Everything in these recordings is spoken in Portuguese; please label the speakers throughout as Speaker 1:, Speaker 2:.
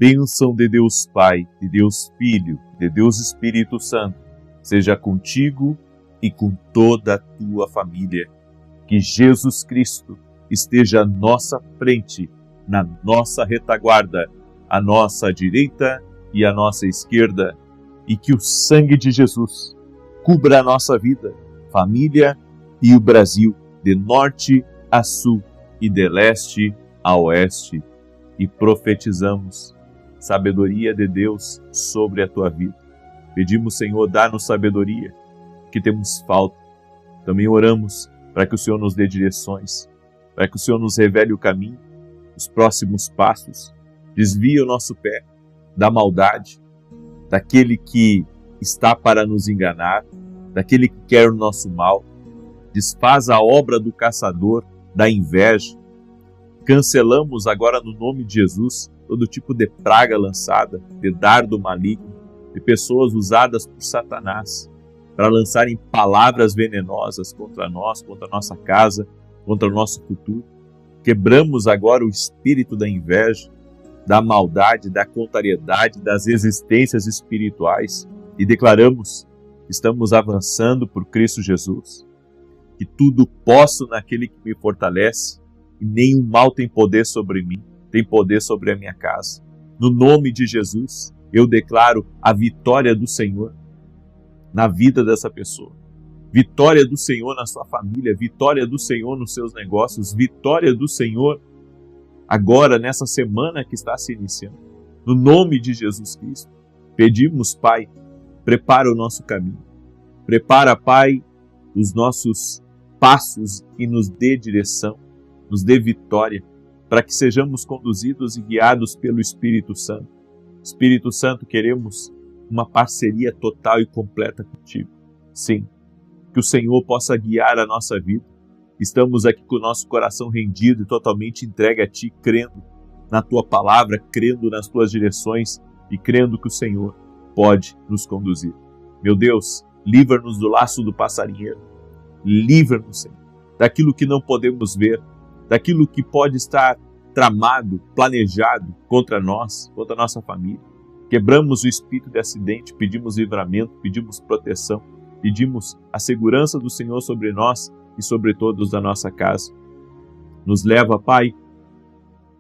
Speaker 1: bênção de Deus Pai, de Deus Filho, de Deus Espírito Santo, seja contigo e com toda a tua família. Que Jesus Cristo esteja à nossa frente, na nossa retaguarda, à nossa direita e à nossa esquerda, e que o sangue de Jesus cubra a nossa vida, família e o Brasil, de norte a sul e de leste a oeste. E profetizamos sabedoria de Deus sobre a tua vida. Pedimos, Senhor, dá-nos sabedoria, que temos falta. Também oramos para que o Senhor nos dê direções, para que o Senhor nos revele o caminho, os próximos passos, desvie o nosso pé da maldade, daquele que está para nos enganar, daquele que quer o nosso mal. Desfaz a obra do caçador, da inveja. Cancelamos agora no nome de Jesus todo tipo de praga lançada, de dardo maligno, de pessoas usadas por Satanás para lançarem palavras venenosas contra nós, contra a nossa casa, contra o nosso futuro. Quebramos agora o espírito da inveja, da maldade, da contrariedade, das resistências espirituais e declaramos que estamos avançando por Cristo Jesus, que tudo posso naquele que me fortalece e nenhum mal tem poder sobre mim, tem poder sobre a minha casa. No nome de Jesus, eu declaro a vitória do Senhor na vida dessa pessoa. Vitória do Senhor na sua família, vitória do Senhor nos seus negócios, vitória do Senhor agora nessa semana que está se iniciando. No nome de Jesus Cristo, pedimos, Pai, prepara o nosso caminho. Prepara, Pai, os nossos passos e nos dê direção, nos dê vitória, para que sejamos conduzidos e guiados pelo Espírito Santo. Espírito Santo, queremos uma parceria total e completa contigo. Sim, que o Senhor possa guiar a nossa vida. Estamos aqui com o nosso coração rendido e totalmente entregue a Ti, crendo na Tua palavra, crendo nas Tuas direções e crendo que o Senhor pode nos conduzir. Meu Deus, livra-nos do laço do passarinheiro. Livra-nos, Senhor, daquilo que não podemos ver, daquilo que pode estar tramado, planejado contra nós, contra a nossa família. Quebramos o espírito de acidente, pedimos livramento, pedimos proteção, pedimos a segurança do Senhor sobre nós e sobre todos da nossa casa. Nos leva, Pai,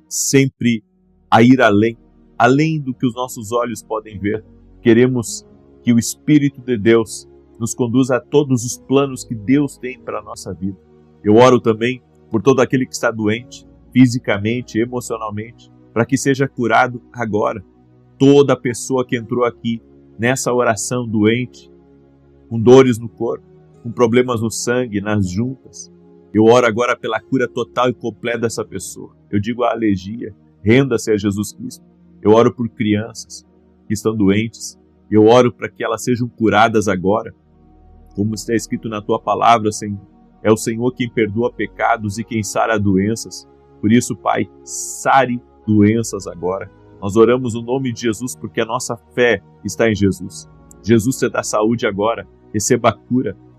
Speaker 1: sempre a ir além do que os nossos olhos podem ver. Queremos que o Espírito de Deus nos conduza a todos os planos que Deus tem para a nossa vida. Eu oro também por todo aquele que está doente, fisicamente, emocionalmente, para que seja curado agora. Toda pessoa que entrou aqui nessa oração doente, com dores no corpo, com problemas no sangue, nas juntas, eu oro agora pela cura total e completa dessa pessoa. Eu digo a alergia, renda-se a Jesus Cristo. Eu oro por crianças que estão doentes. Eu oro para que elas sejam curadas agora. Como está escrito na Tua palavra, Senhor, é o Senhor quem perdoa pecados e quem sara doenças. Por isso, Pai, sare doenças agora. Nós oramos no nome de Jesus porque a nossa fé está em Jesus. Jesus te dá saúde agora. Receba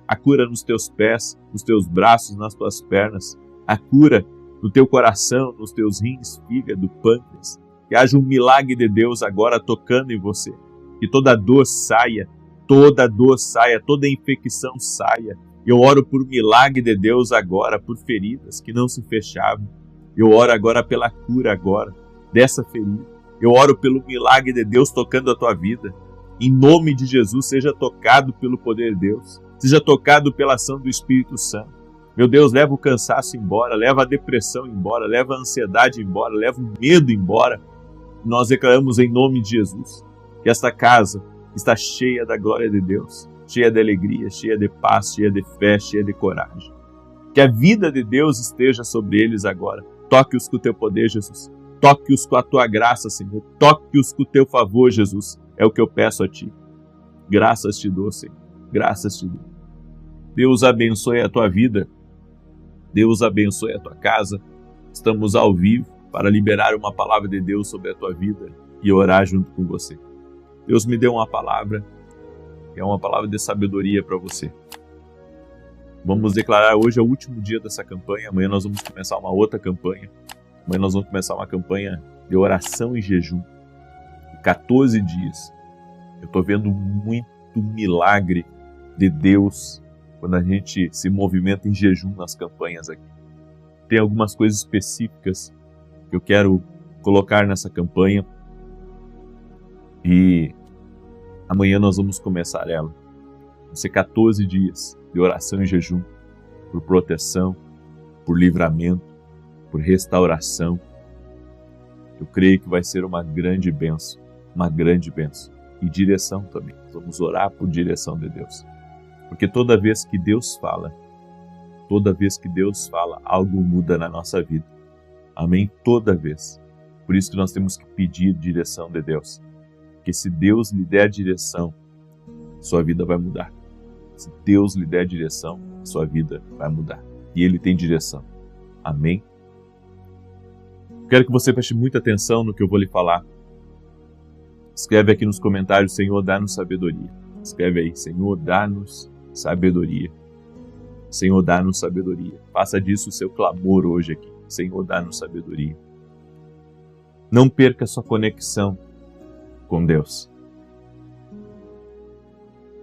Speaker 1: a cura nos teus pés, nos teus braços, nas tuas pernas, a cura no teu coração, nos teus rins, fígado, pâncreas. Que haja um milagre de Deus agora tocando em você. Que toda dor saia, toda infecção saia. Eu oro por milagre de Deus agora, por feridas que não se fechavam. Eu oro agora pela cura agora dessa ferida. Eu oro pelo milagre de Deus tocando a tua vida. Em nome de Jesus, seja tocado pelo poder de Deus. Seja tocado pela ação do Espírito Santo. Meu Deus, leva o cansaço embora, leva a depressão embora, leva a ansiedade embora, leva o medo embora. Nós declaramos em nome de Jesus que esta casa está cheia da glória de Deus, cheia de alegria, cheia de paz, cheia de fé, cheia de coragem. Que a vida de Deus esteja sobre eles agora. Toque-os com o teu poder, Jesus. Toque-os com a tua graça, Senhor. Toque-os com o teu favor, Jesus. É o que eu peço a Ti. Graças te dou, Senhor. Graças te dou. Deus abençoe a tua vida. Deus abençoe a tua casa. Estamos ao vivo para liberar uma palavra de Deus sobre a tua vida e orar junto com você. Deus me deu uma palavra, que é uma palavra de sabedoria para você. Vamos declarar hoje é o último dia dessa campanha. Amanhã nós vamos começar uma outra campanha. Amanhã nós vamos começar uma campanha de oração e jejum. 14 dias. Eu estou vendo muito milagre de Deus quando a gente se movimenta em jejum nas campanhas aqui. Tem algumas coisas específicas que eu quero colocar nessa campanha e amanhã nós vamos começar ela. Vão ser 14 dias de oração e jejum por proteção, por livramento, por restauração. Eu creio que vai ser uma grande bênção, e direção também. Vamos orar por direção de Deus. Porque toda vez que Deus fala, algo muda na nossa vida. Amém? Toda vez. Por isso que nós temos que pedir direção de Deus. Porque se Deus lhe der direção, sua vida vai mudar. Se Deus lhe der direção, sua vida vai mudar. E Ele tem direção. Amém? Quero que você preste muita atenção no que eu vou lhe falar. Escreve aqui nos comentários, Senhor, dá-nos sabedoria. Escreve aí, Senhor, dá-nos sabedoria. Senhor, dá-nos sabedoria. Faça disso o seu clamor hoje aqui. Senhor, dá-nos sabedoria. Não perca sua conexão com Deus.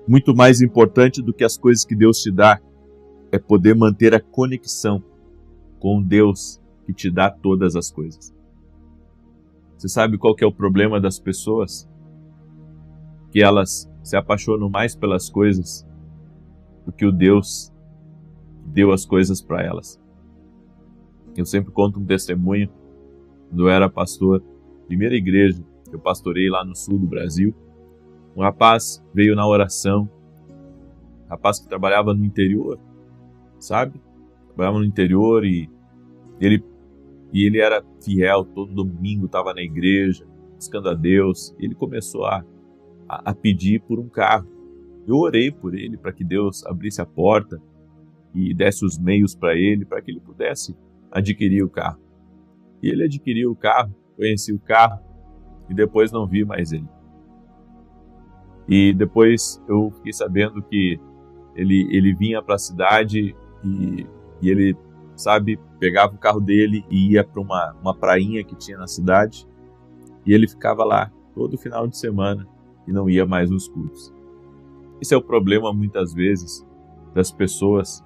Speaker 1: Muito mais importante do que as coisas que Deus te dá é poder manter a conexão com Deus que te dá todas as coisas. Você sabe qual que é o problema das pessoas? Que elas se apaixonam mais pelas coisas do que o Deus que deu as coisas para elas. Eu sempre conto um testemunho. Quando eu era pastor, primeira igreja que eu pastorei lá no sul do Brasil, um rapaz veio na oração, um rapaz que trabalhava no interior, sabe? Trabalhava no interior e ele era fiel, todo domingo estava na igreja, buscando a Deus. Ele começou a pedir por um carro. Eu orei por ele para que Deus abrisse a porta e desse os meios para ele, para que ele pudesse adquirir o carro. E ele adquiriu o carro, conheci o carro e depois não vi mais ele. E depois eu fiquei sabendo que ele vinha para a cidade e ele, sabe, pegava o carro dele e ia para uma prainha que tinha na cidade e ele ficava lá todo final de semana e não ia mais nos cultos. Esse é o problema muitas vezes das pessoas.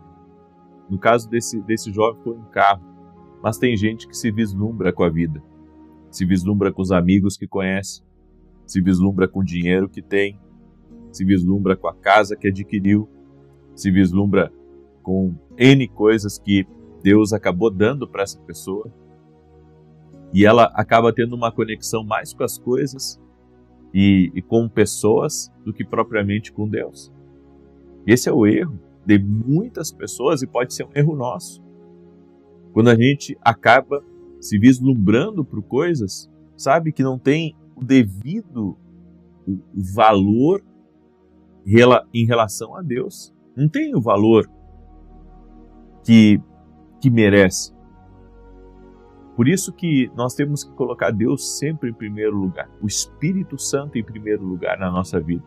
Speaker 1: No caso desse jovem foi um carro, mas tem gente que se vislumbra com a vida, se vislumbra com os amigos que conhece, se vislumbra com o dinheiro que tem, se vislumbra com a casa que adquiriu, se vislumbra com N coisas que Deus acabou dando para essa pessoa e ela acaba tendo uma conexão mais com as coisas e com pessoas do que propriamente com Deus. Esse é o erro de muitas pessoas e pode ser um erro nosso. Quando a gente acaba se vislumbrando por coisas, sabe, que não tem o devido valor em relação a Deus. Não tem o valor que merece. Por isso que nós temos que colocar Deus sempre em primeiro lugar, o Espírito Santo em primeiro lugar na nossa vida.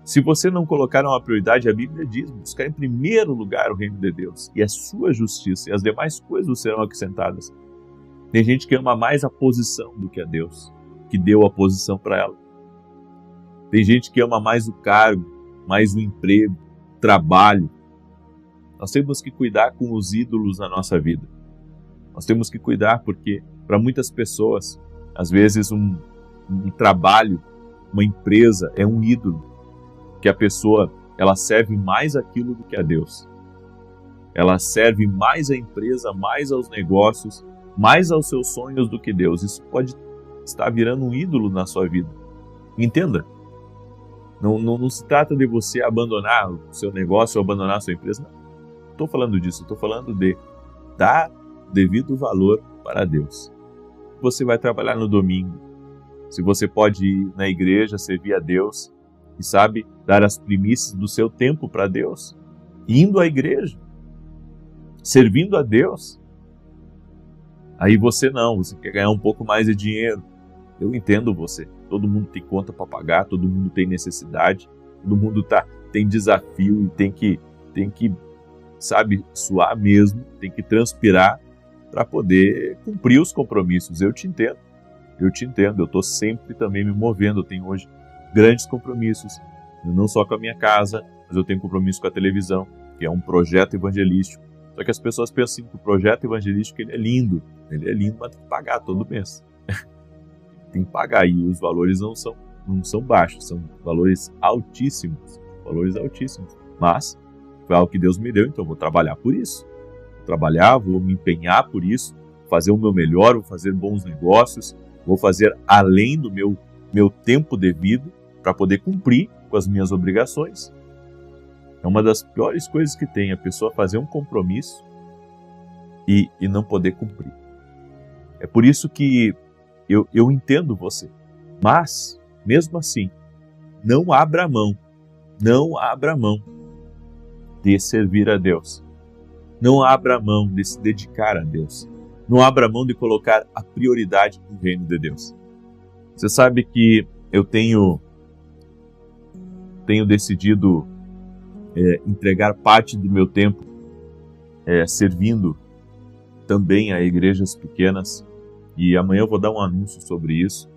Speaker 1: Se você não colocar uma prioridade, a Bíblia diz, buscar em primeiro lugar o reino de Deus e a sua justiça, e as demais coisas serão acrescentadas. Tem gente que ama mais a posição do que a Deus, que deu a posição para ela. Tem gente que ama mais o cargo, mais o emprego, o trabalho. Nós temos que cuidar com os ídolos na nossa vida. Nós temos que cuidar porque, para muitas pessoas, às vezes um trabalho, uma empresa é um ídolo. Que a pessoa, ela serve mais aquilo do que a Deus. Ela serve mais a empresa, mais aos negócios, mais aos seus sonhos do que Deus. Isso pode estar virando um ídolo na sua vida. Entenda. Não se trata de você abandonar o seu negócio ou abandonar a sua empresa. Não estou falando disso. Estou falando de dar devido valor para Deus. Você vai trabalhar no domingo. Se você pode ir na igreja, servir a Deus e, sabe, dar as primícias do seu tempo para Deus, indo à igreja, servindo a Deus, aí você quer ganhar um pouco mais de dinheiro. Eu entendo você. Todo mundo tem conta para pagar, todo mundo tem necessidade, todo mundo tem desafio e tem que, sabe, suar mesmo, tem que transpirar para poder cumprir os compromissos. Eu te entendo. eu te entendo, eu estou sempre também me movendo, eu tenho hoje grandes compromissos, não só com a minha casa, mas eu tenho compromisso com a televisão, que é um projeto evangelístico. Só que as pessoas pensam que o projeto evangelístico ele é lindo, mas tem que pagar todo mês. Tem que pagar, e os valores não são baixos, são valores altíssimos, mas foi algo que Deus me deu, então eu vou trabalhar por isso. Vou me empenhar por isso, fazer o meu melhor, vou fazer bons negócios, vou fazer além do meu tempo devido para poder cumprir com as minhas obrigações. É uma das piores coisas que tem, a pessoa fazer um compromisso e não poder cumprir. É por isso que eu entendo você, mas, mesmo assim, não abra mão de servir a Deus. Não abra mão de se dedicar a Deus. Não abra mão de colocar a prioridade no reino de Deus. Você sabe que eu tenho decidido entregar parte do meu tempo servindo também a igrejas pequenas, e amanhã eu vou dar um anúncio sobre isso,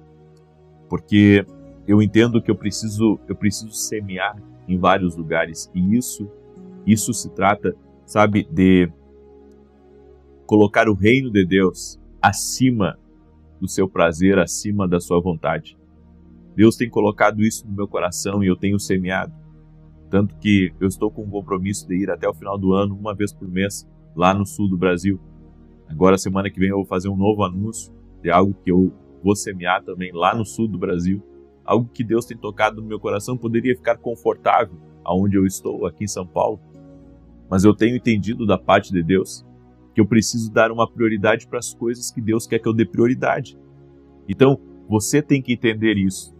Speaker 1: porque eu entendo que eu preciso semear em vários lugares, e isso se trata, sabe, de colocar o reino de Deus acima do seu prazer, acima da sua vontade. Deus tem colocado isso no meu coração e eu tenho semeado. Tanto que eu estou com um compromisso de ir até o final do ano, uma vez por mês, lá no sul do Brasil. Agora, semana que vem, eu vou fazer um novo anúncio de algo que eu vou semear também lá no sul do Brasil. Algo que Deus tem tocado no meu coração. Poderia ficar confortável aonde eu estou, aqui em São Paulo. Mas eu tenho entendido da parte de Deus que eu preciso dar uma prioridade para as coisas que Deus quer que eu dê prioridade. Então, você tem que entender isso.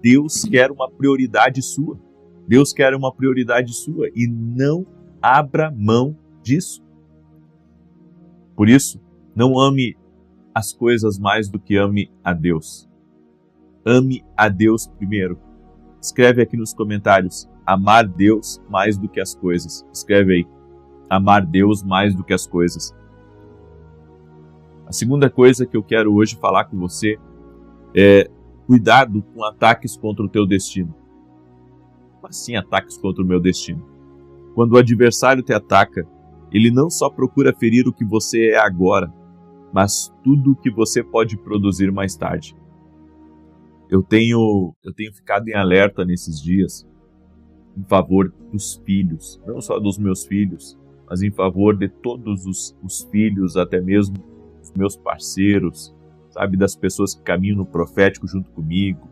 Speaker 1: Deus quer uma prioridade sua. Deus quer uma prioridade sua e não abra mão disso. Por isso, não ame as coisas mais do que ame a Deus. Ame a Deus primeiro. Escreve aqui nos comentários, amar Deus mais do que as coisas. Escreve aí, amar Deus mais do que as coisas. A segunda coisa que eu quero hoje falar com você é cuidado com ataques contra o teu destino. Como assim ataques contra o meu destino? Quando o adversário te ataca, ele não só procura ferir o que você é agora, mas tudo o que você pode produzir mais tarde. Eu tenho ficado em alerta nesses dias em favor dos filhos, não só dos meus filhos, mas em favor de todos os filhos, até mesmo os meus parceiros, sabe, das pessoas que caminham no profético junto comigo,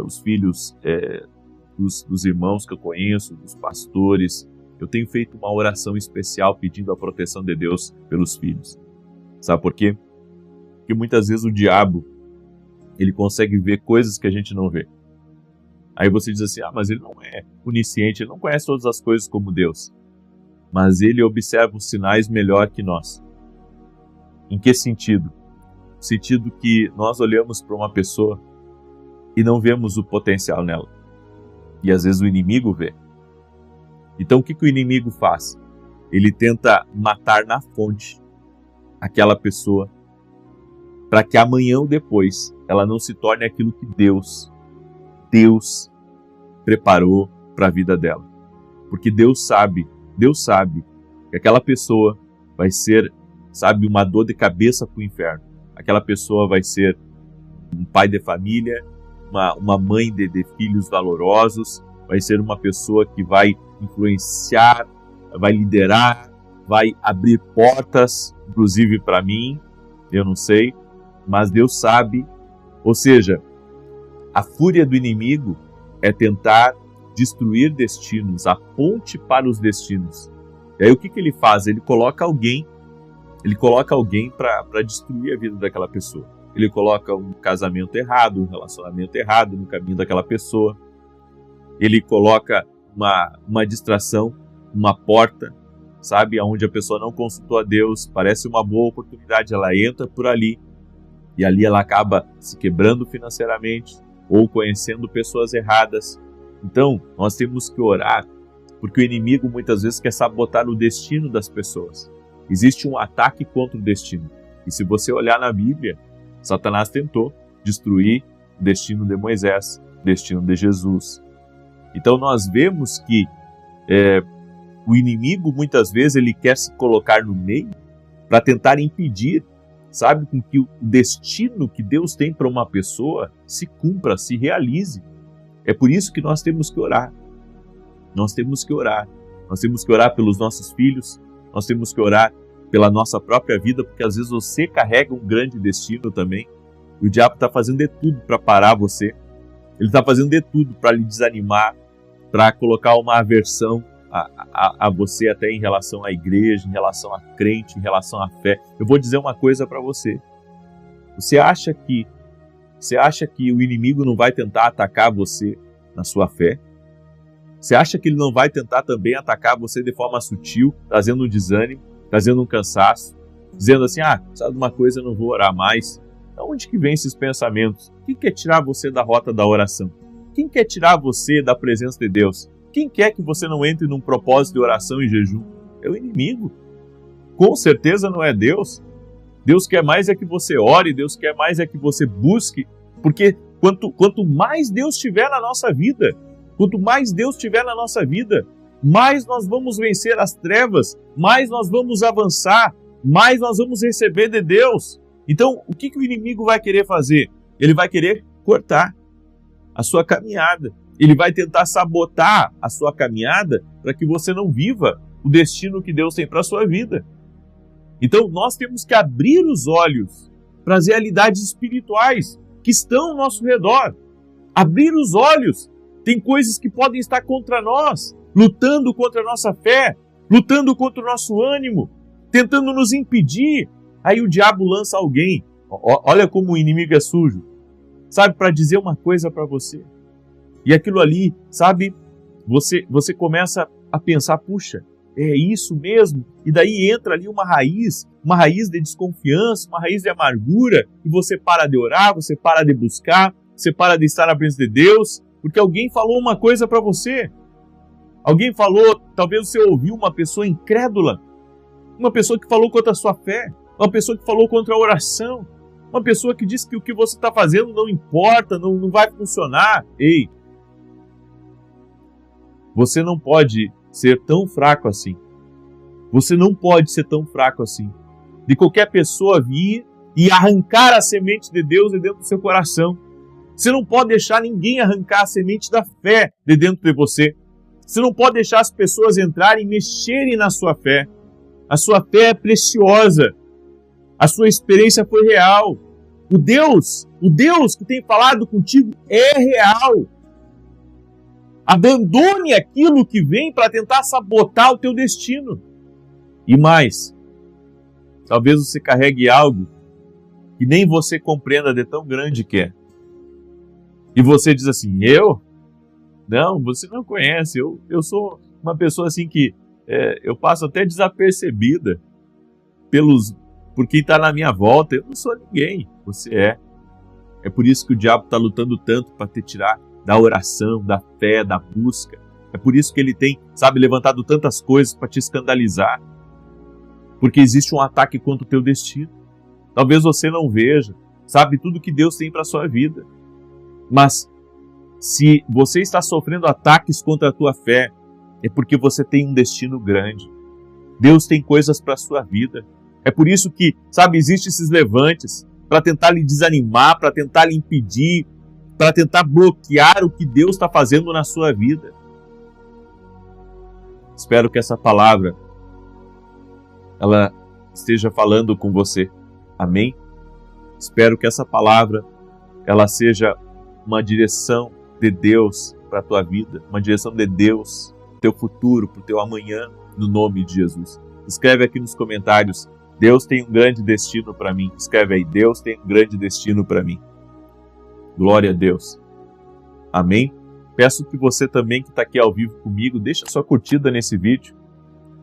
Speaker 1: os filhos dos irmãos que eu conheço, dos pastores. Eu tenho feito uma oração especial pedindo a proteção de Deus pelos filhos. Sabe por quê? Porque muitas vezes o diabo, ele consegue ver coisas que a gente não vê. Aí você diz assim, mas ele não é onisciente, ele não conhece todas as coisas como Deus. Mas ele observa os sinais melhor que nós. Em que sentido? No sentido que nós olhamos para uma pessoa e não vemos o potencial nela. E às vezes o inimigo vê. Então o que o inimigo faz? Ele tenta matar na fonte aquela pessoa para que amanhã ou depois ela não se torne aquilo que Deus preparou para a vida dela. Porque Deus sabe que aquela pessoa vai ser, sabe, uma dor de cabeça para o inferno. Aquela pessoa vai ser um pai de família, uma mãe de filhos valorosos, vai ser uma pessoa que vai influenciar, vai liderar, vai abrir portas, inclusive para mim, eu não sei, mas Deus sabe. Ou seja, a fúria do inimigo é tentar destruir destinos, a ponte para os destinos. E aí o que ele faz? Ele coloca alguém para destruir a vida daquela pessoa. Ele coloca um casamento errado, um relacionamento errado no caminho daquela pessoa. Ele coloca uma distração, uma porta, sabe, onde a pessoa não consultou a Deus, parece uma boa oportunidade, ela entra por ali, e ali ela acaba se quebrando financeiramente, ou conhecendo pessoas erradas. Então, nós temos que orar, porque o inimigo muitas vezes quer sabotar o destino das pessoas. Existe um ataque contra o destino. E se você olhar na Bíblia, Satanás tentou. destruir o destino de Moisés, o destino de Jesus. Então nós vemos que o inimigo muitas vezes ele quer se colocar no meio para tentar impedir, sabe, com que o destino que Deus tem para uma pessoa se cumpra, se realize. É por isso que nós temos que orar. Nós temos que orar. Nós temos que orar pelos nossos filhos, nós temos que orar pela nossa própria vida, porque às vezes você carrega um grande destino também. E o diabo está fazendo de tudo para parar você. Ele está fazendo de tudo para lhe desanimar, para colocar uma aversão a você até em relação à igreja, em relação a crente, em relação à fé. Eu vou dizer uma coisa para você. Você acha que o inimigo não vai tentar atacar você na sua fé? Você acha que ele não vai tentar também atacar você de forma sutil, trazendo um desânimo, trazendo um cansaço, dizendo assim, sabe uma coisa, eu não vou orar mais? De onde que vem esses pensamentos? Quem quer tirar você da rota da oração? Quem quer tirar você da presença de Deus? Quem quer que você não entre num propósito de oração e jejum? É o inimigo. Com certeza não é Deus. Deus quer mais é que você ore, Deus quer mais é que você busque, porque quanto mais Deus tiver na nossa vida, quanto mais Deus tiver na nossa vida, mais nós vamos vencer as trevas, mais nós vamos avançar, mais nós vamos receber de Deus. Então, o que o inimigo vai querer fazer? Ele vai querer cortar a sua caminhada. Ele vai tentar sabotar a sua caminhada para que você não viva o destino que Deus tem para a sua vida. Então, nós temos que abrir os olhos para as realidades espirituais que estão ao nosso redor. Abrir os olhos. Tem coisas que podem estar contra nós, lutando contra a nossa fé, lutando contra o nosso ânimo, tentando nos impedir. Aí o diabo lança alguém. Olha como o inimigo é sujo. Sabe, para dizer uma coisa para você. E aquilo ali, sabe, você começa a pensar, puxa, é isso mesmo? E daí entra ali uma raiz de desconfiança, uma raiz de amargura, e você para de orar, você para de buscar, você para de estar na presença de Deus, porque alguém falou uma coisa para você. Alguém falou, talvez você ouviu uma pessoa incrédula, uma pessoa que falou contra a sua fé, uma pessoa que falou contra a oração, uma pessoa que disse que o que você está fazendo não importa, não vai funcionar. Ei, você não pode ser tão fraco assim. Você não pode ser tão fraco assim. De qualquer pessoa vir e arrancar a semente de Deus de dentro do seu coração. Você não pode deixar ninguém arrancar a semente da fé de dentro de você. Você não pode deixar as pessoas entrarem e mexerem na sua fé. A sua fé é preciosa. A sua experiência foi real. O Deus que tem falado contigo é real. Abandone aquilo que vem para tentar sabotar o teu destino. E mais, talvez você carregue algo que nem você compreenda de tão grande que é. E você diz assim, eu? Não, você não conhece. Eu sou uma pessoa assim que eu passo até desapercebida por quem está na minha volta. Eu não sou ninguém. Você é. É por isso que o diabo está lutando tanto para te tirar da oração, da fé, da busca. É por isso que ele tem, levantado tantas coisas para te escandalizar. Porque existe um ataque contra o teu destino. Talvez você não veja, tudo que Deus tem para a sua vida. Mas se você está sofrendo ataques contra a tua fé, é porque você tem um destino grande. Deus tem coisas para a sua vida. É por isso que, existem esses levantes para tentar lhe desanimar, para tentar lhe impedir, para tentar bloquear o que Deus está fazendo na sua vida. Espero que essa palavra ela esteja falando com você. Amém? Espero que essa palavra ela seja uma direção de Deus para a tua vida, uma direção de Deus para o teu futuro, para o teu amanhã, no nome de Jesus. Escreve aqui nos comentários, Deus tem um grande destino para mim. Escreve aí, Deus tem um grande destino para mim. Glória a Deus. Amém? Peço que você também que está aqui ao vivo comigo, deixe a sua curtida nesse vídeo,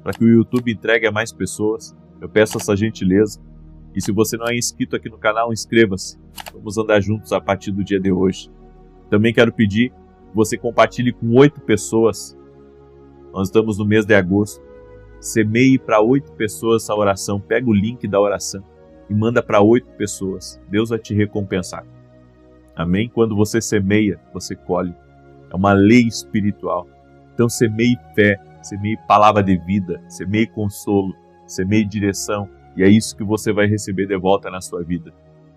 Speaker 1: para que o YouTube entregue a mais pessoas. Eu peço essa gentileza. E se você não é inscrito aqui no canal, inscreva-se. Vamos andar juntos a partir do dia de hoje. Também quero pedir que você compartilhe com 8 pessoas. Nós estamos no mês de agosto. Semeie para 8 pessoas essa oração. Pega o link da oração e manda para 8 pessoas. Deus vai te recompensar. Amém? Quando você semeia, você colhe. É uma lei espiritual. Então semeie fé, semeie palavra de vida, semeie consolo, semeie direção. E é isso que você vai receber de volta na sua vida.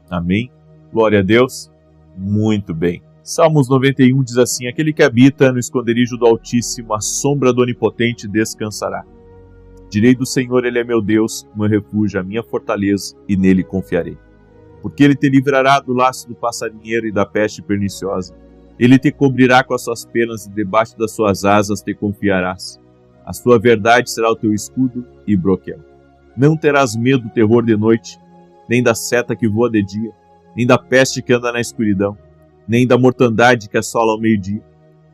Speaker 1: Amém? Glória a Deus. Muito bem. Salmos 91 diz assim: aquele que habita no esconderijo do Altíssimo, a sombra do Onipotente descansará. Direi do Senhor, Ele é meu Deus, meu refúgio, a minha fortaleza, e nele confiarei. Porque Ele te livrará do laço do passarinheiro e da peste perniciosa. Ele te cobrirá com as suas penas e debaixo das suas asas te confiarás. A sua verdade será o teu escudo e broquel. Não terás medo do terror de noite, nem da seta que voa de dia, nem da peste que anda na escuridão, nem da mortandade que assola ao meio-dia.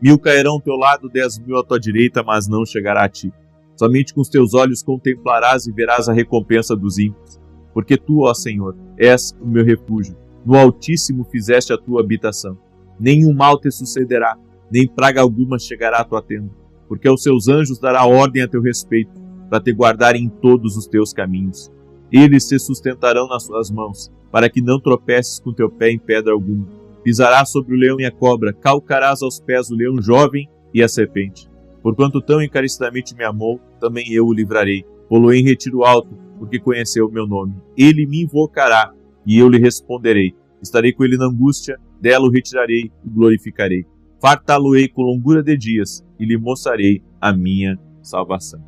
Speaker 1: 1000 cairão ao teu lado, 10.000 à tua direita, mas não chegará a ti. Somente com os teus olhos contemplarás e verás a recompensa dos ímpios. Porque tu, ó Senhor, és o meu refúgio. No Altíssimo fizeste a tua habitação. Nenhum mal te sucederá, nem praga alguma chegará à tua tenda. Porque aos seus anjos dará ordem a teu respeito, para te guardarem em todos os teus caminhos. Eles te sustentarão nas suas mãos, para que não tropeces com teu pé em pedra alguma. Pisarás sobre o leão e a cobra, calcarás aos pés o leão jovem e a serpente. Porquanto tão encarecidamente me amou, também eu o livrarei. Pô-lo em retiro alto, porque conheceu o meu nome. Ele me invocará, e eu lhe responderei. Estarei com ele na angústia, dela o retirarei e glorificarei. Fartá-lo-ei com longura de dias, e lhe mostrarei a minha salvação.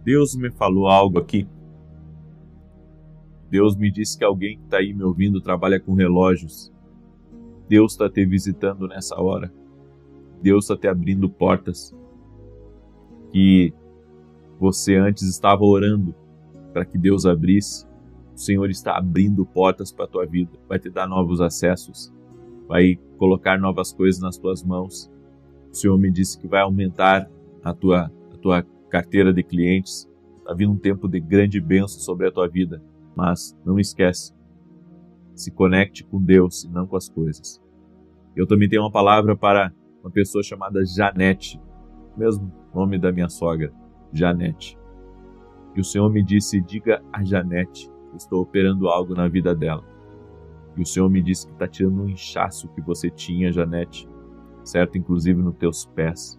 Speaker 1: Deus me falou algo aqui. Deus me disse que alguém que está aí me ouvindo trabalha com relógios. Deus está te visitando nessa hora. Deus está te abrindo portas que você antes estava orando para que Deus abrisse. O Senhor está abrindo portas para a tua vida. Vai te dar novos acessos. Vai colocar novas coisas nas tuas mãos. O Senhor me disse que vai aumentar a tua carteira de clientes. Está vindo um tempo de grande bênção sobre a tua vida. Mas não esquece. Se conecte com Deus e não com as coisas. Eu também tenho uma palavra para uma pessoa chamada Janete, mesmo nome da minha sogra, Janete. E o Senhor me disse, diga a Janete, eu estou operando algo na vida dela. E o Senhor me disse que está tirando um inchaço que você tinha, Janete, certo? Inclusive nos teus pés.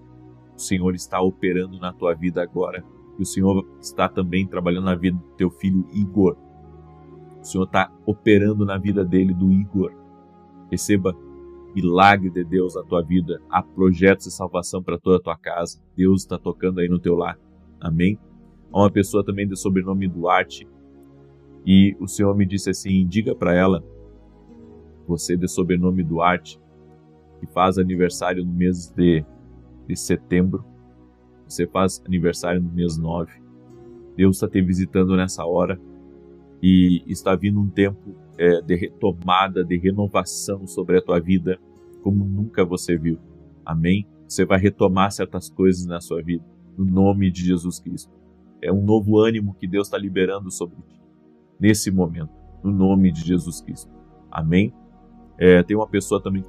Speaker 1: O Senhor está operando na tua vida agora. E o Senhor está também trabalhando na vida do teu filho Igor. O Senhor está operando na vida dele, do Igor. Receba milagre de Deus na tua vida. Há projetos de salvação para toda a tua casa. Deus está tocando aí no teu lar. Amém? Há uma pessoa também de sobrenome Duarte. E o Senhor me disse assim, diga para ela, você de sobrenome Duarte, que faz aniversário no mês de setembro. Você faz aniversário no mês 9. Deus está te visitando nessa hora. E está vindo um tempo de retomada, de renovação sobre a tua vida, como nunca você viu. Amém? Você vai retomar certas coisas na sua vida, no nome de Jesus Cristo. É um novo ânimo que Deus está liberando sobre ti, nesse momento, no nome de Jesus Cristo. Amém? Tem uma pessoa também